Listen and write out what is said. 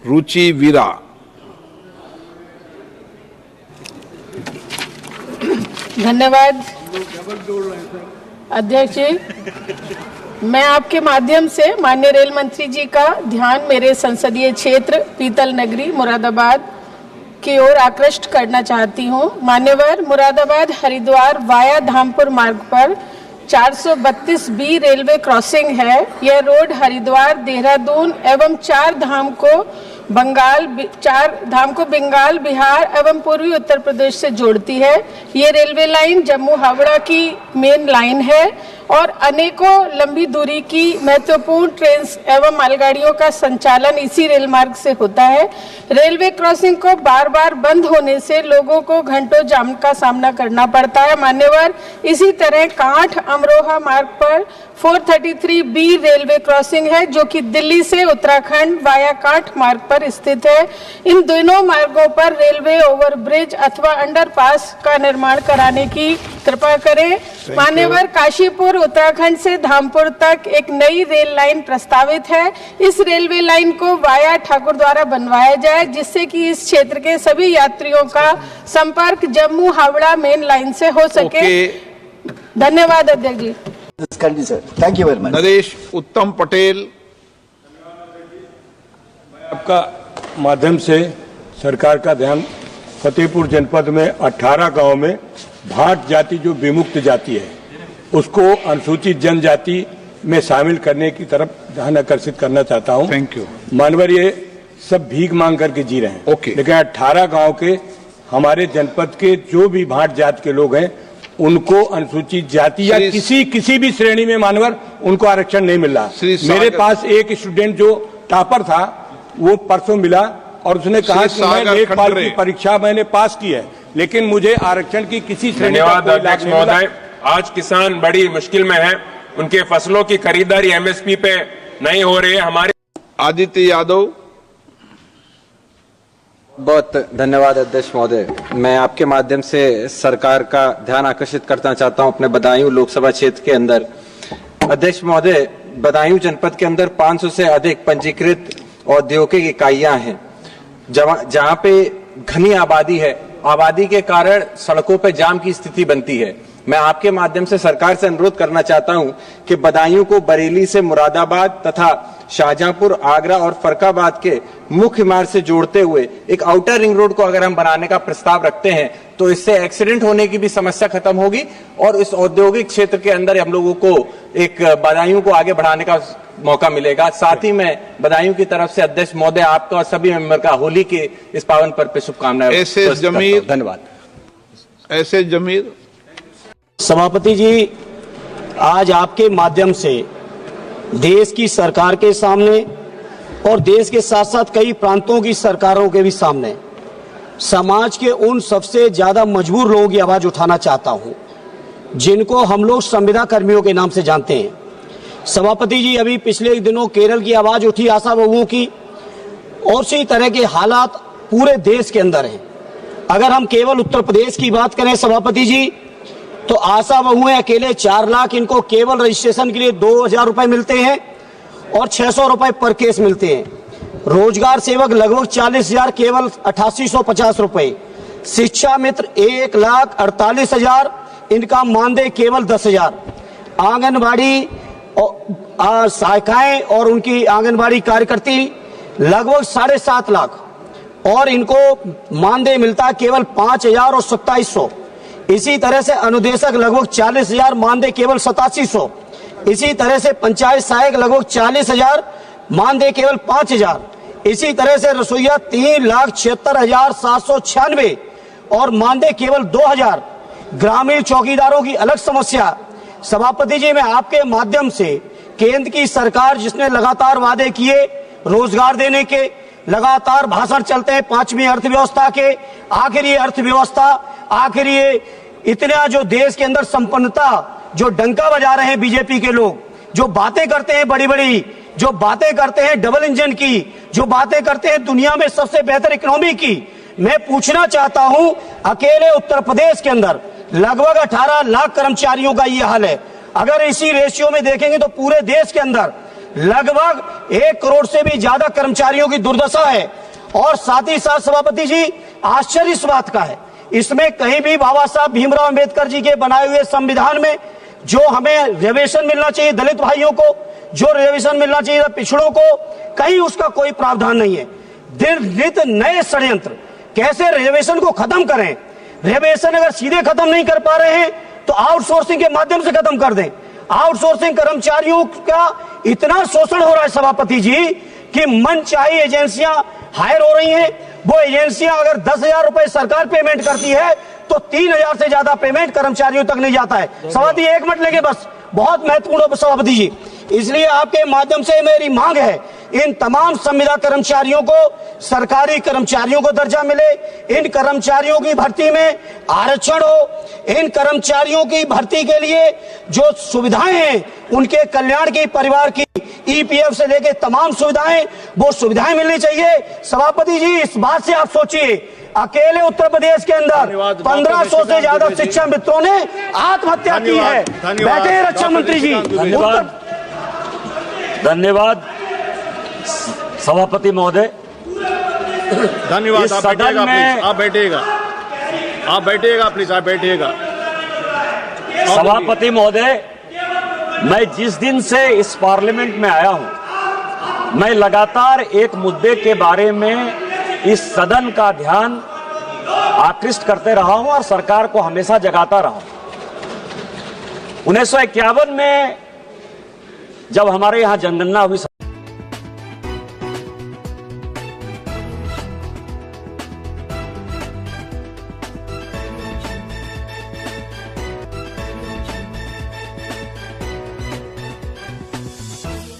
रुचि वीरा। धन्यवाद अध्यक्ष जी। मैं आपके माध्यम से माननीय रेल मंत्री जी का ध्यान मेरे संसदीय क्षेत्र पीतल नगरी मुरादाबाद की ओर आकृष्ट करना चाहती हूँ। मान्यवर, मुरादाबाद हरिद्वार वाया धामपुर मार्ग पर 432 बी रेलवे क्रॉसिंग है। यह रोड हरिद्वार, देहरादून एवं चार धाम को बंगाल, बिहार एवं पूर्वी उत्तर प्रदेश से जोड़ती है। ये रेलवे लाइन जम्मू हावड़ा की मेन लाइन है और अनेकों लंबी दूरी की महत्वपूर्ण ट्रेन एवं मालगाड़ियों का संचालन इसी रेल मार्ग से होता है। रेलवे क्रॉसिंग को बार बार बंद होने से लोगों को घंटों जाम का सामना करना पड़ता है। मान्यवर, इसी तरह कांठ अमरोहा मार्ग पर 433 बी रेलवे क्रॉसिंग है जो कि दिल्ली से उत्तराखंड वाया कांठ मार्ग पर स्थित है। इन दोनों मार्गों पर रेलवे ओवरब्रिज अथवा अंडरपास का निर्माण कराने की कृपा करें। मान्यवर, काशीपुर उत्तराखंड से धामपुर तक एक नई रेल लाइन प्रस्तावित है। इस रेलवे लाइन को वाया ठाकुर द्वारा बनवाया जाए जिससे कि इस क्षेत्र के सभी यात्रियों का संपर्क जम्मू हावड़ा मेन लाइन से हो सके। धन्यवाद अध्यक्ष जी। Thank you very much. Naresh Uttam Patel. आपका माध्यम से सरकार का ध्यान फतेहपुर जनपद में 18 गांव में भाट जाति जो विमुक्त जाति है उसको अनुसूचित जनजाति में शामिल करने की तरफ ध्यान आकर्षित करना चाहता हूं। Thank you. मानवर, ये सब भीख मांग करके जी रहे हैं। ओके। लेकिन 18 गांव के हमारे जनपद के जो भी भाट जाति के लोग हैं उनको अनुसूचित जाति या किसी भी श्रेणी में मानवर उनको आरक्षण नहीं मिल रहा। मेरे पास एक स्टूडेंट जो टॉपर था वो परसों मिला और उसने कहा कि मैं लेखपाल की परीक्षा मैंने पास की है लेकिन मुझे आरक्षण की किसी श्रेणी का कोई लाभ नहीं मिला। आज किसान बड़ी मुश्किल में है, उनके फसलों की खरीदारी एमएसपी पे नहीं हो रही है। हमारे आदित्य यादव। बहुत धन्यवाद अध्यक्ष महोदय। मैं आपके माध्यम से सरकार का ध्यान आकर्षित करना चाहता हूं अपने बदायूं लोकसभा क्षेत्र के अंदर। अध्यक्ष महोदय, बदायूं जनपद के अंदर 500 से अधिक पंजीकृत औद्योगिक इकाइयां हैं जहां पे घनी आबादी है। आबादी के कारण सड़कों पर जाम की स्थिति बनती है। मैं आपके माध्यम से सरकार से अनुरोध करना चाहता हूं कि बदायूं को बरेली से मुरादाबाद तथा शाहजहांपुर, आगरा और फरक्काबाद के मुख्य मार्ग से जोड़ते हुए एक आउटर रिंग रोड को अगर हम बनाने का प्रस्ताव रखते हैं तो इससे एक्सीडेंट होने की भी समस्या खत्म होगी और इस औद्योगिक क्षेत्र के अंदर हम लोगों को एक बदायूं को आगे बढ़ाने का मौका मिलेगा। साथ ही मैं बदायूं की तरफ से अध्यक्ष महोदय आपका और सभी मेंबर का होली के इस पावन पर्व पे शुभकामनाएं। धन्यवाद। ऐसे जमीर। सभापति जी, आज आपके माध्यम से देश की सरकार के सामने और देश के साथ साथ कई प्रांतों की सरकारों के भी सामने समाज के उन सबसे ज्यादा मजबूर लोगों की आवाज उठाना चाहता हूं जिनको हम लोग संविदा कर्मियों के नाम से जानते हैं। सभापति जी, अभी पिछले दिनों केरल की आवाज उठी आशा बहुओं की और इसी तरह के हालात पूरे देश के अंदर हैं। अगर हम केवल उत्तर प्रदेश की बात करें सभापति जी तो आशा बहुएं अकेले 4 लाख इनको केवल रजिस्ट्रेशन के लिए 2000 रुपए मिलते हैं और 600 रुपए पर केस मिलते हैं। रोजगार सेवक लगभग 40,000 केवल 8850 रुपए। शिक्षा मित्र 1,48,000 इनका मानदेय केवल 10,000। आंगनबाड़ी शाखाएं और उनकी आंगनबाड़ी कार्यकर्ती लगभग 7.5 लाख और इनको मानदेय मिलता है केवल 5,000 और 2700। इसी तरह से अनुदेशक लगभग 40,000 मानदेय केवल 8700। इसी तरह से पंचायत सहायक लगभग 40,000 मानदेय केवल 5,000। इसी तरह से रसोईया 3,76,796 और मानदेय केवल 2,000। ग्रामीण चौकीदारों की अलग समस्या। सभापति जी, मैं आपके माध्यम से केंद्र की सरकार जिसने लगातार वादे किए रोजगार देने के, लगातार भाषण चलते हैं 5वीं अर्थव्यवस्था के, आखिर ये अर्थव्यवस्था, आखिर ये इतना जो देश के अंदर संपन्नता जो डंका बजा रहे हैं बीजेपी के लोग, जो बातें करते हैं बड़ी बड़ी, जो बातें करते हैं डबल इंजन की, जो बातें करते हैं दुनिया में सबसे बेहतर इकोनॉमी की। मैं पूछना चाहता हूं, अकेले उत्तर प्रदेश के अंदर लगभग 18 लाख कर्मचारियों का ये हाल है। अगर इसी रेशियो में देखेंगे तो पूरे देश के अंदर लगभग 1 करोड़ से भी ज्यादा कर्मचारियों की दुर्दशा है। और साथ ही साथ सभापति जी, आश्चर्य इस बात का है, इसमें कहीं भी बाबा साहब भीमराव अंबेडकर जी के बनाए हुए संविधान में जो हमें रिजर्वेशन मिलना चाहिए दलित भाइयों को, जो रिजर्वेशन मिलना चाहिए पिछड़ों को, कहीं उसका कोई प्रावधान नहीं है। दिन नित नए षड्यंत्र, कैसे रिजर्वेशन को खत्म करें। रिजर्वेशन अगर सीधे खत्म नहीं कर पा रहे हैं तो आउटसोर्सिंग के माध्यम से खत्म कर दें। आउटसोर्सिंग कर्मचारियों का इतना शोषण हो रहा है सभापति जी कि मनचाही एजेंसियां हायर हो रही हैं। वो एजेंसियां अगर 10,000 रुपए सरकार पेमेंट करती है तो 3,000 से ज्यादा पेमेंट कर्मचारियों तक नहीं जाता है। सभापति 1 मिनट लेंगे बस, बहुत महत्वपूर्ण सभापति जी। इसलिए आपके माध्यम से मेरी मांग है, इन तमाम संविदा कर्मचारियों को सरकारी कर्मचारियों को दर्जा मिले, इन कर्मचारियों की भर्ती में आरक्षण हो, इन कर्मचारियों की भर्ती के लिए जो सुविधाएं हैं उनके कल्याण की, परिवार की, ईपीएफ से लेके तमाम सुविधाएं, वो सुविधाएं मिलनी चाहिए। सभापति जी, इस बात से आप सोचिए, अकेले उत्तर प्रदेश के अंदर 1500 से ज्यादा शिक्षा मित्रों ने आत्महत्या की है। बैठे रक्षा मंत्री जी। धन्यवाद सभापति महोदय। धन्यवाद। आप बैठिएगा प्लीज, आप बैठिएगा, आप बैठिएगा प्लीज, आप बैठिएगा। सभापति महोदय, मैं जिस दिन से इस पार्लियामेंट में आया हूं, मैं लगातार एक मुद्दे के बारे में इस सदन का ध्यान आकृष्ट करते रहा हूं और सरकार को हमेशा जगाता रहा हूं। 1951 में जब हमारे यहां जनगणना हुई